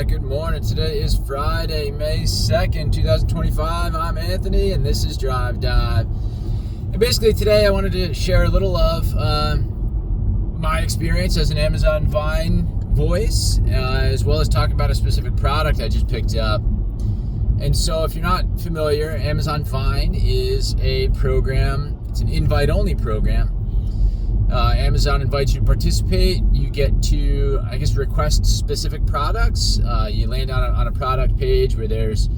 right, good morning. Today is Friday, May 2nd, 2025. I'm Anthony, and this is Drive Dive. And basically today I wanted to share a little of my experience as an Amazon Vine voice, as well as talk about a specific product I just picked up. And so if you're not familiar, Amazon Vine is a program. It's an invite-only program. Amazon invites you to participate. You get to, request specific products. You land on a product page where there's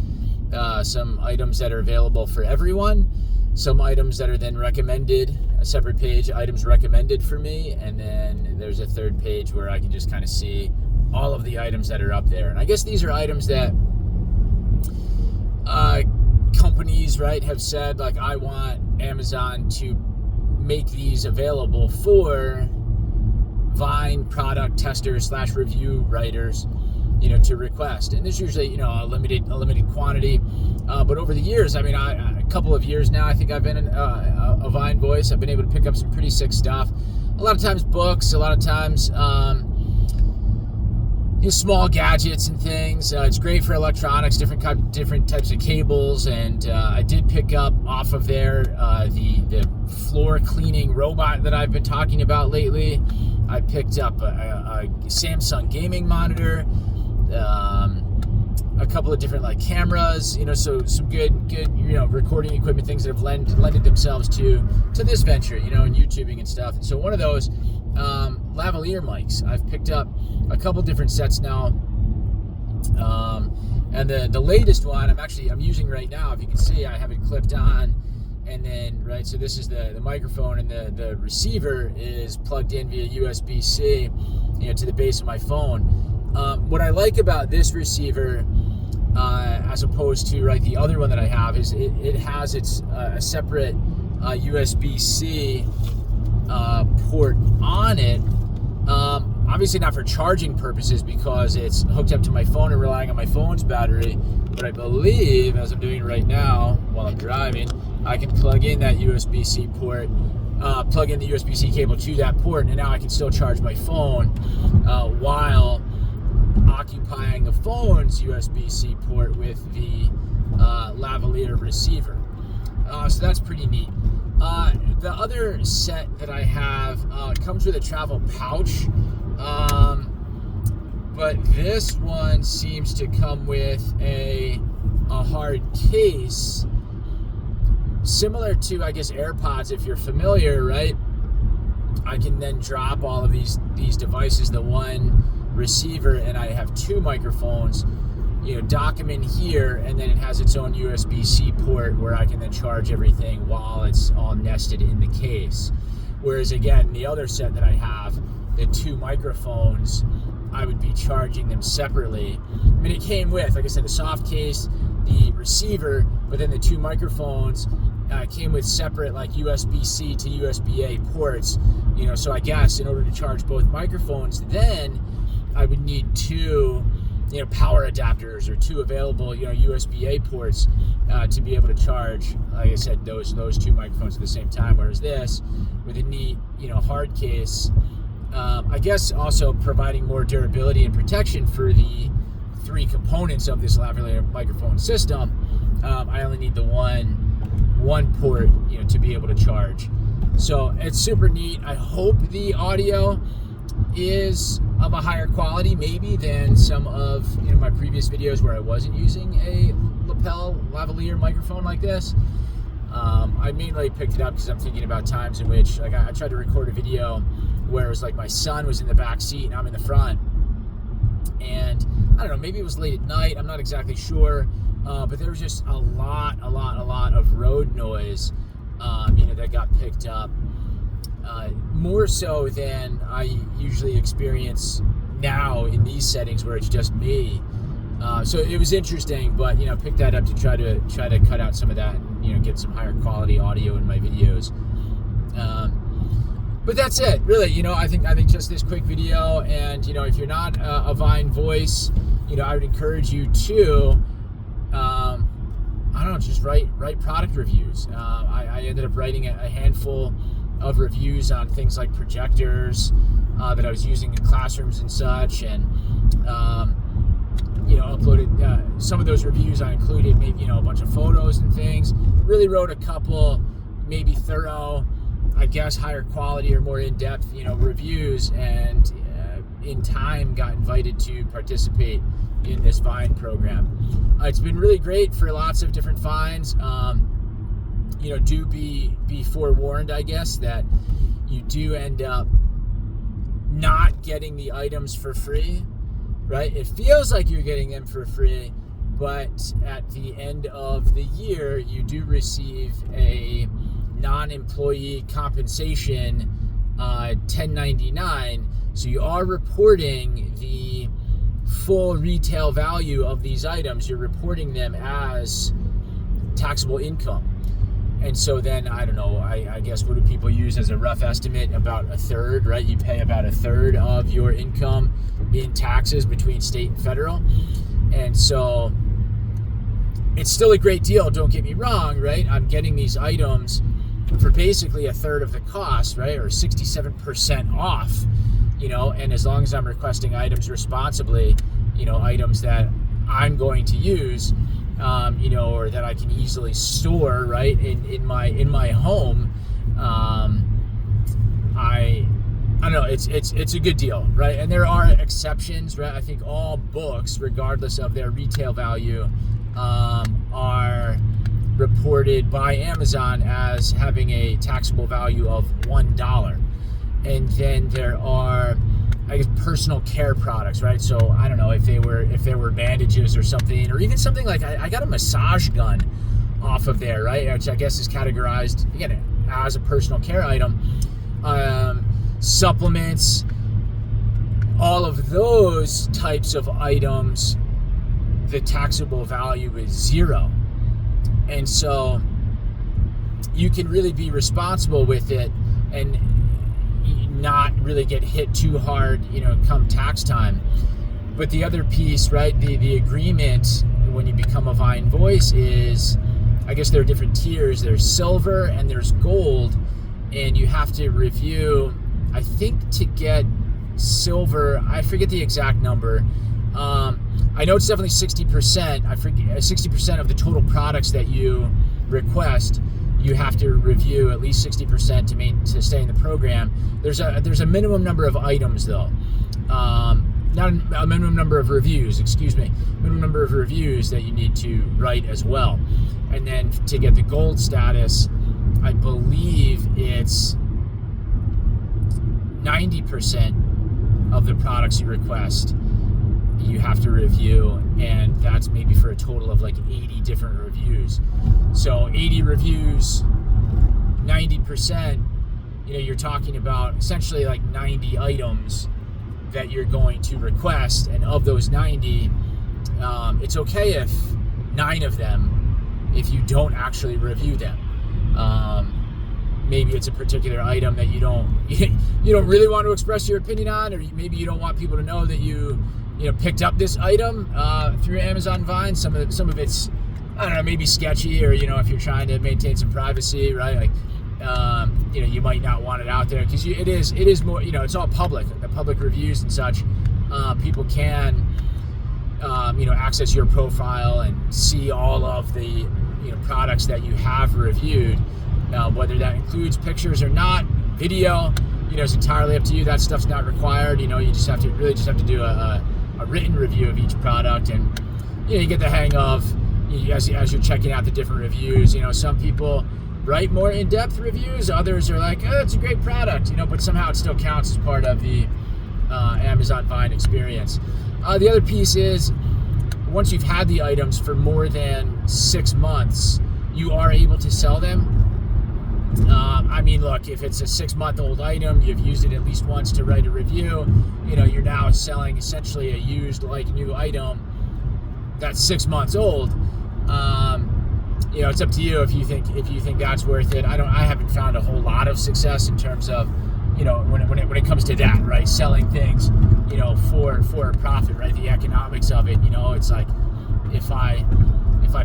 some items that are available for everyone, some items that are then recommended, a separate page, items recommended for me, and then there's a third page where I can just kind of see all of the items that are up there. And I guess these are items that companies, right, have said, like, I want Amazon to make these available for Vine product testers / review writers, to request. And there's usually, a limited quantity. But over the years, a couple of years now, I think I've been a Vine voice. I've been able to pick up some pretty sick stuff. A lot of times books, a lot of times small gadgets and things. It's great for electronics, different types of cables, and I did pick up off of there the floor cleaning robot that I've been talking about lately. I picked up a Samsung gaming monitor, a couple of different cameras, so some good recording equipment, things that have lended themselves to this venture, and YouTubing and stuff. And so one of those lavalier mics, I've picked up a couple different sets now, and the latest one I'm using right now. If you can see, I have it clipped on, and then so this is the microphone, and the receiver is plugged in via USB-C, to the base of my phone. What I like about this receiver, as opposed to the other one that I have, is it has a separate USB-C port on it. Obviously not for charging purposes, because it's hooked up to my phone and relying on my phone's battery. But I believe, as I'm doing right now while I'm driving, I can plug in that USB-C port, plug in the USB-C cable to that port, and now I can still charge my phone while occupying the phone's USB-C port with the lavalier receiver. So that's pretty neat. The other set that I have comes with a travel pouch, but this one seems to come with a hard case, similar to, AirPods, if you're familiar, right? I can then drop all of these devices, the one receiver, and I have two microphones, dock them in here, and then it has its own USB-C port where I can then charge everything while it's all nested in the case. Whereas again, the other set that I have, the two microphones, I would be charging them separately. It came with, like I said, the soft case, the receiver, but then the two microphones came with separate USB-C to USB-A ports. So I guess in order to charge both microphones, then I would need two power adapters, or two available USB-A ports to be able to charge, like I said, those two microphones at the same time. Whereas this, with a neat hard case, I guess also providing more durability and protection for the three components of this lavalier microphone system. I only need the one port to be able to charge. So it's super neat. I hope the audio is of a higher quality maybe than some of my previous videos where I wasn't using a lapel lavalier microphone like this. I mainly picked it up because I'm thinking about times in which I tried to record a video where it was my son was in the back seat and I'm in the front, and I don't know, maybe it was late at night, I'm not exactly sure, but there was just a lot of road noise that got picked up, more so than I usually experience now in these settings where it's just me. So it was interesting, but picked that up to try to cut out some of that and get some higher quality audio in my videos. But that's it, really. I think just this quick video, and if you're not a Vine voice, I would encourage you to just write product reviews. I ended up writing a handful of reviews on things like projectors that I was using in classrooms and such, and uploaded some of those reviews. I included maybe, a bunch of photos and things. Really wrote a couple, maybe thorough, I guess, higher quality or more in-depth, reviews, and in time got invited to participate in this Vine program. It's been really great for lots of different Vines. Do be forewarned, I guess, that you do end up not getting the items for free, right? It feels like you're getting them for free, but at the end of the year, you do receive a non-employee compensation 1099. So you are reporting the full retail value of these items. You're reporting them as taxable income. And so then, I don't know, I guess, what do people use as a rough estimate? About a third, right? You pay about a third of your income in taxes between state and federal. And so it's still a great deal, don't get me wrong, right? I'm getting these items for basically a third of the cost, right? Or 67% off, and as long as I'm requesting items responsibly, items that I'm going to use, or that I can easily store, right, in my home, I don't know, it's a good deal, right? And there are exceptions, right? I think all books, regardless of their retail value, are reported by Amazon as having a taxable value of $1. And then there are, I guess, personal care products, right? So I don't know if there were bandages or something, or even something like I got a massage gun off of there, right? Which I guess is categorized again as a personal care item. Supplements, all of those types of items, the taxable value is $0. And so you can really be responsible with it and not really get hit too hard, come tax time. But the other piece, right, the agreement when you become a Vine Voice is, I guess there are different tiers. There's silver and there's gold, and you have to review, I think to get silver, I forget the exact number. I know it's definitely 60%. I forget 60% of the total products that you request. You have to review at least 60% to stay in the program. There's a minimum number of items though, not a minimum number of reviews. Minimum number of reviews that you need to write as well. And then to get the gold status, I believe it's 90% of the products you request you have to review, and that's maybe for a total of like 80 different reviews. So 80 reviews, 90%, you're talking about essentially like 90 items that you're going to request, and of those 90, it's okay if 9 of them, if you don't actually review them. Maybe it's a particular item that you don't really want to express your opinion on, or maybe you don't want people to know that you picked up this item through Amazon Vine. Some of it's, I don't know, maybe sketchy, or if you're trying to maintain some privacy, right? Like you might not want it out there because it is more, it's all public, the public reviews and such. People can access your profile and see all of the products that you have reviewed. Whether that includes pictures or not, video, is entirely up to you. That stuff's not required. You just have to do a written review of each product, and you get the hang of, as you're checking out the different reviews. Some people write more in-depth reviews. Others are like, oh, it's a great product, but somehow it still counts as part of the Amazon Vine experience. The other piece is, once you've had the items for more than 6 months, you are able to sell them. Look, if it's a 6-month-old item, you've used it at least once to write a review, you're now selling essentially a used, like new item that's 6 months old. It's up to you if you think that's worth it. I haven't found a whole lot of success in terms of, when it comes to that, right? Selling things, for a profit, right? The economics of it, it's like, if I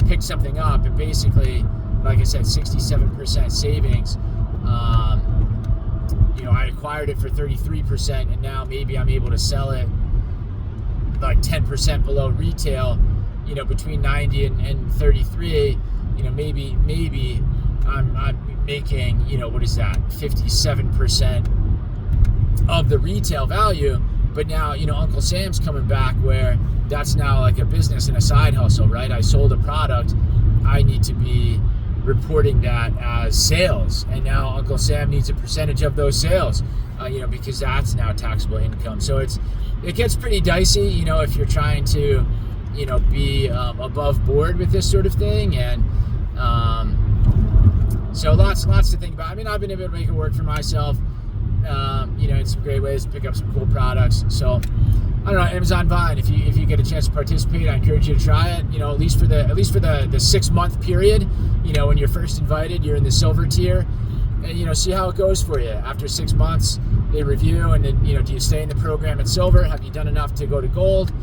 pick something up, and basically, like I said, 67% savings. I acquired it for 33%, and now maybe I'm able to sell it like 10% below retail, between 90 and 33, maybe I'm making, what is that, 57% of the retail value. But now, Uncle Sam's coming back where that's now like a business and a side hustle, right? I sold a product. I need to be reporting that as sales. And now Uncle Sam needs a percentage of those sales, because that's now taxable income. So it gets pretty dicey, if you're trying to, be above board with this sort of thing. And so lots to think about. I mean, I've been able to make it work for myself. In some great ways to pick up some cool products. So I don't know, Amazon Vine, if you get a chance to participate, I encourage you to try it, at least for the 6 month period. When you're first invited, you're in the silver tier, and see how it goes for you. After 6 months, they review, and then do you stay in the program at silver? Have you done enough to go to gold?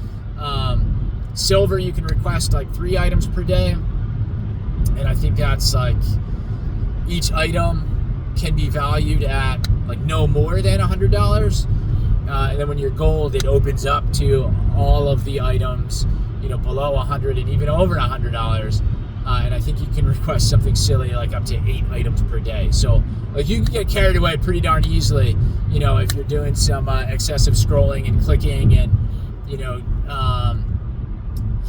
Silver, you can request like 3 items per day, and I think that's like each item can be valued at like no more than $100. And then when you're gold, it opens up to all of the items, below $100 and even over $100. And I think you can request something silly like up to 8 items per day. So like you can get carried away pretty darn easily, if you're doing some excessive scrolling and clicking and,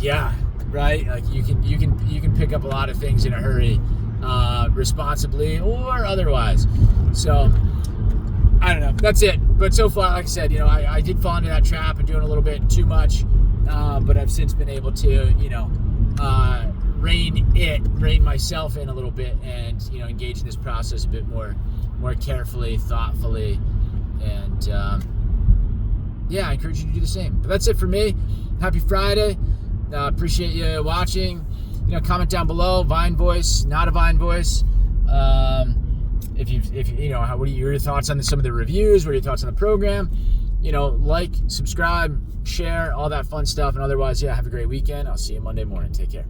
yeah, right. Like you can pick up a lot of things in a hurry, responsibly or otherwise. So I don't know. That's it. But so far, like I said, I did fall into that trap and doing a little bit too much, but I've since been able to, rein myself in a little bit and, engage in this process a bit more carefully, thoughtfully, and I encourage you to do the same. But that's it for me. Happy Friday. Appreciate you watching. Comment down below. Vine voice, not a Vine voice. What are your thoughts on some of the reviews? What are your thoughts on the program? Like, subscribe, share, all that fun stuff. And otherwise, have a great weekend. I'll see you Monday morning. Take care.